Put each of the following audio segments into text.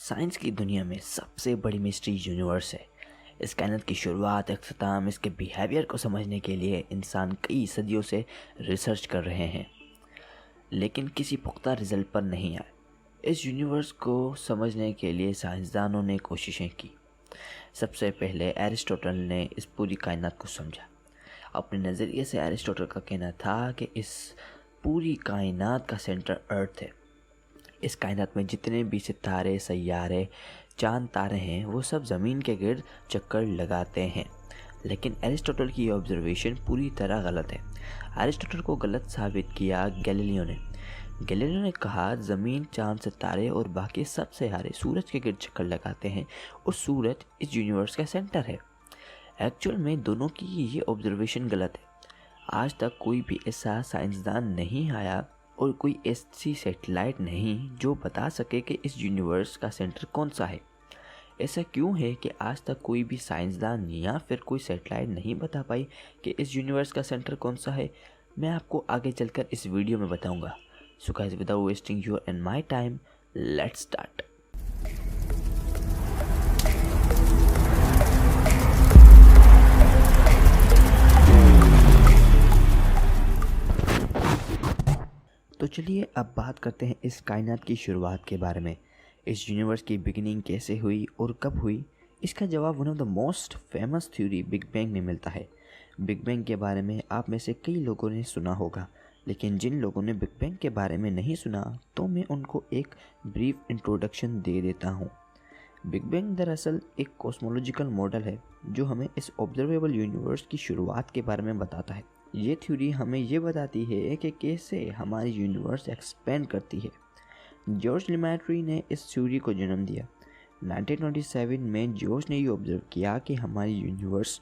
Science की दुनिया में सबसे बड़ी मिस्ट्री यूनिवर्स है। इस कायनात की शुरुआत, अख्ताम, इसके बिहेवियर को समझने के लिए इंसान कई सदियों से रिसर्च कर रहे हैं, लेकिन किसी पुख्ता रिजल्ट पर नहीं आए। इस यूनिवर्स को समझने के लिए साइंसदानों ने कोशिशें की। सबसे पहले एरिस्टोटल ने इस पूरी कायनात को समझा। अपने नज़रिए से एरिस्टोटल का कहना था कि इस पूरी कायनात का सेंटर अर्थ है। इस कायनात में जितने भी सितारे, सैयारे, चांद, तारे हैं, वो सब ज़मीन के गिर्द चक्कर लगाते हैं। लेकिन एरिस्टोटल की ऑब्जर्वेशन पूरी तरह गलत है। एरिस्टोटल को गलत साबित किया गैलीलियो ने। गैलीलियो ने कहा ज़मीन, चांद, सितारे और बाकी सब सैयारे सूरज के गिर्द चक्कर लगाते हैं और सूरज इस यूनिवर्स का सेंटर है। एक्चुअल में दोनों की ये ऑब्जर्वेशन गलत है। आज तक कोई भी ऐसा साइंसदान नहीं आया और कोई ऐसी सैटेलाइट नहीं जो बता सके कि इस यूनिवर्स का सेंटर कौन सा है। ऐसा क्यों है कि आज तक कोई भी साइंसदान या फिर कोई सैटेलाइट नहीं बता पाई कि इस यूनिवर्स का सेंटर कौन सा है? मैं आपको आगे चलकर इस वीडियो में बताऊंगा। So guys, without wasting your and my time, let's start. तो चलिए अब बात करते हैं इस कायनात की शुरुआत के बारे में। इस यूनिवर्स की बिगिनिंग कैसे हुई और कब हुई? इसका जवाब one of the most famous theory big bang में मिलता है। बिग बैंग के बारे में आप में से कई लोगों ने सुना होगा, लेकिन जिन लोगों ने बिग बैंग के बारे में नहीं सुना तो मैं उनको एक ब्रीफ इंट्रोडक्शन दे देता हूँ। बिग बैंग दरअसल एक कॉस्मोलॉजिकल मॉडल है जो हमें इस ऑब्जर्वेबल यूनिवर्स की शुरुआत के बारे में बताता है। ये थ्योरी हमें ये बताती है कि कैसे हमारी यूनिवर्स एक्सपेंड करती है। जॉर्ज लेमैट्री ने इस थ्योरी को जन्म दिया। 1927 में जॉर्ज ने ये ऑब्जर्व किया कि हमारी यूनिवर्स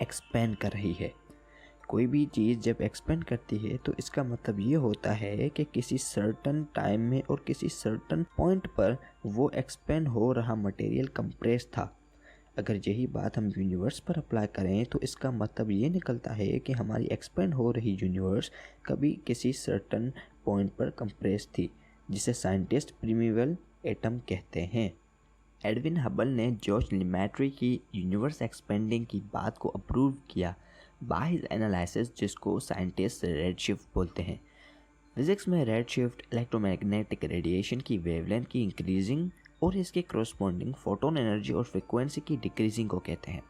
एक्सपेंड कर रही है। कोई भी चीज़ जब एक्सपेंड करती है तो इसका मतलब ये होता है कि किसी सर्टन टाइम में और किसी सर्टन पॉइंट पर वो एक्सपेंड हो रहा मटेरियल कंप्रेस था। अगर यही बात हम यूनिवर्स पर अप्लाई करें तो इसका मतलब ये निकलता है कि हमारी एक्सपेंड हो रही यूनिवर्स कभी किसी सर्टन पॉइंट पर कंप्रेस थी, जिसे साइंटिस्ट प्रिमीवल एटम कहते हैं। एडविन हबल ने जॉर्ज लेमैट्री की यूनिवर्स एक्सपेंडिंग की बात को अप्रूव किया बाय हिज एनालिसिस, जिसको साइंटिस्ट रेडशिफ्ट बोलते हैं। फिजिक्स में रेडशिफ्ट इलेक्ट्रोमैग्नेटिक रेडिएशन की वेवलेंथ की इंक्रीजिंग और इसके करस्पॉन्डिंग फोटोन एनर्जी और फ्रिक्वेंसी की डिक्रीजिंग को कहते हैं।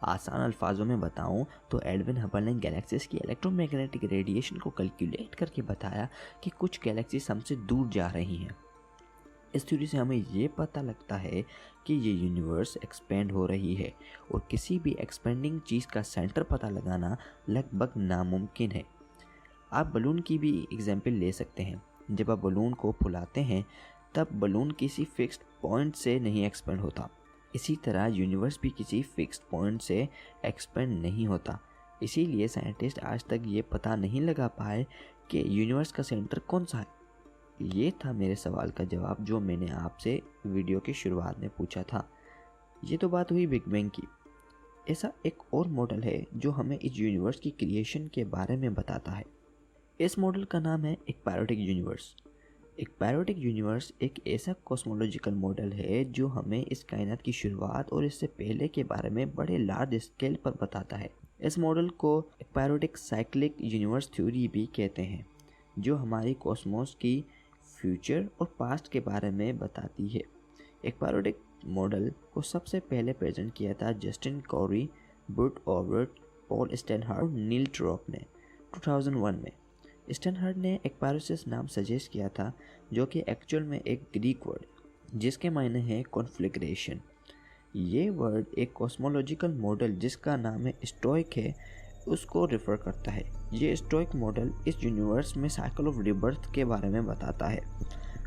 आसान अल्फाजों में बताऊं तो एडविन हबल ने गैलेक्सीज की इलेक्ट्रोमैग्नेटिक रेडिएशन को कैलकुलेट करके बताया कि कुछ गैलेक्सीज हमसे दूर जा रही हैं। इस थ्योरी से हमें ये पता लगता है कि ये यूनिवर्स एक्सपेंड हो रही है और किसी भी एक्सपेंडिंग चीज़ का सेंटर पता लगाना लगभग नामुमकिन है। आप बलून की भी एग्जाम्पल ले सकते हैं। जब आप बलून को फुलाते हैं तब बलून किसी फिक्स्ड पॉइंट से नहीं एक्सपेंड होता। इसी तरह यूनिवर्स भी किसी फिक्स्ड पॉइंट से एक्सपेंड नहीं होता। इसीलिए साइंटिस्ट आज तक ये पता नहीं लगा पाए कि यूनिवर्स का सेंटर कौन सा है। ये था मेरे सवाल का जवाब जो मैंने आपसे वीडियो की शुरुआत में पूछा था। ये तो बात हुई बिग बैंग की। ऐसा एक और मॉडल है जो हमें इस यूनिवर्स की क्रिएशन के बारे में बताता है। इस मॉडल का नाम है एकपैरोडिक यूनिवर्स। एकपैरोडिक यूनिवर्स एक ऐसा कॉस्मोलॉजिकल मॉडल है जो हमें इस कायनात की शुरुआत और इससे पहले के बारे में बड़े लार्ज स्केल पर बताता है। इस मॉडल को एकपैरोडिक साइक्लिक यूनिवर्स थ्योरी भी कहते हैं, जो हमारी कॉस्मोस की फ्यूचर और पास्ट के बारे में बताती है। एकपैरोडिक मॉडल को सबसे पहले प्रेजेंट किया था Justin Corey, Brute Overt, Paul Steinhardt और नील ट्रॉप ने 2001 में। स्टैनहार्ट ने एकपैरोसिस नाम सजेस्ट किया था, जो कि एक्चुअल में एक ग्रीक वर्ड जिसके मायने है कॉन्फ्लिग्रेशन। ये वर्ड एक कॉस्मोलॉजिकल मॉडल जिसका नाम है स्टोइक है, उसको रेफर करता है। ये स्टोइक मॉडल इस यूनिवर्स में साइकिल ऑफ रिबर्थ के बारे में बताता है।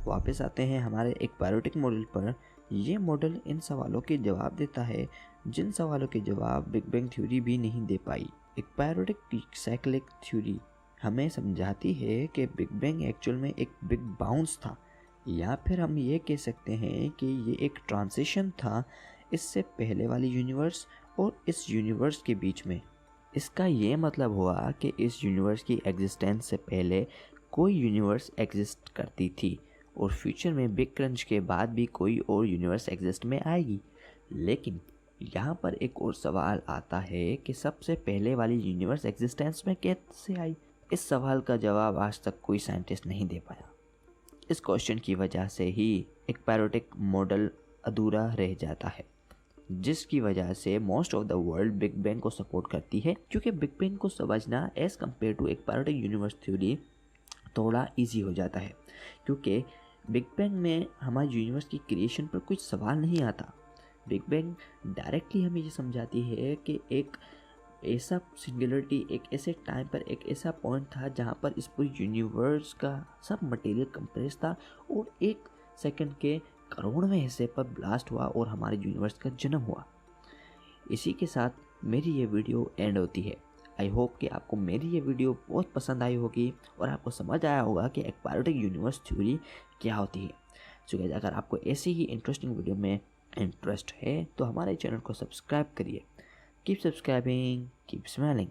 वापस आते हैं हमारे एकपैरोडिक मॉडल पर। ये मॉडल इन सवालों के जवाब देता है जिन सवालों के जवाब बिग बैंग थ्योरी भी नहीं दे पाई। एकपैरोडिक साइक्लिक थ्योरी हमें समझाती है कि बिग बैंग एक्चुअल में एक बिग बाउंस था, या फिर हम ये कह सकते हैं कि ये एक ट्रांजिशन था इससे पहले वाली यूनिवर्स और इस यूनिवर्स के बीच में। इसका ये मतलब हुआ कि इस यूनिवर्स की एग्जिस्टेंस से पहले कोई यूनिवर्स एग्जिस्ट करती थी और फ्यूचर में बिग क्रंच के बाद भी कोई और यूनिवर्स एग्जिस्ट में आएगी। लेकिन यहाँ पर एक और सवाल आता है कि सबसे पहले वाली यूनिवर्स एग्जिस्टेंस में कैसे आई। इस सवाल का जवाब आज तक कोई साइंटिस्ट नहीं दे पाया। इस क्वेश्चन की वजह से ही एक पैरोटिक मॉडल अधूरा रह जाता है, जिसकी वजह से most of the world big bang को सपोर्ट करती है, क्योंकि बिग बैंग को समझना एज़ कम्पेयर टू एक पैरोटिक यूनिवर्स थ्योरी थोड़ा इजी हो जाता है, क्योंकि बिग बैंग में हमारे यूनिवर्स की क्रिएशन पर कुछ सवाल नहीं आता। बिग बैंग डायरेक्टली हमें ये समझाती है कि एक ऐसा सिंगुलरिटी, एक ऐसे टाइम पर एक ऐसा पॉइंट था जहाँ पर इस पूरी यूनिवर्स का सब मटेरियल कंप्रेस था और एक सेकंड के करोड़वें हिस्से पर ब्लास्ट हुआ और हमारे यूनिवर्स का जन्म हुआ। इसी के साथ मेरी ये वीडियो एंड होती है। आई होप कि आपको मेरी ये वीडियो बहुत पसंद आई होगी और आपको समझ आया होगा कि एक पैरोटिक यूनिवर्स थ्योरी क्या होती है। सो गाइस, अगर आपको ऐसी ही इंटरेस्टिंग वीडियो में इंटरेस्ट है तो हमारे चैनल को सब्सक्राइब करिए। Keep subscribing, keep smiling.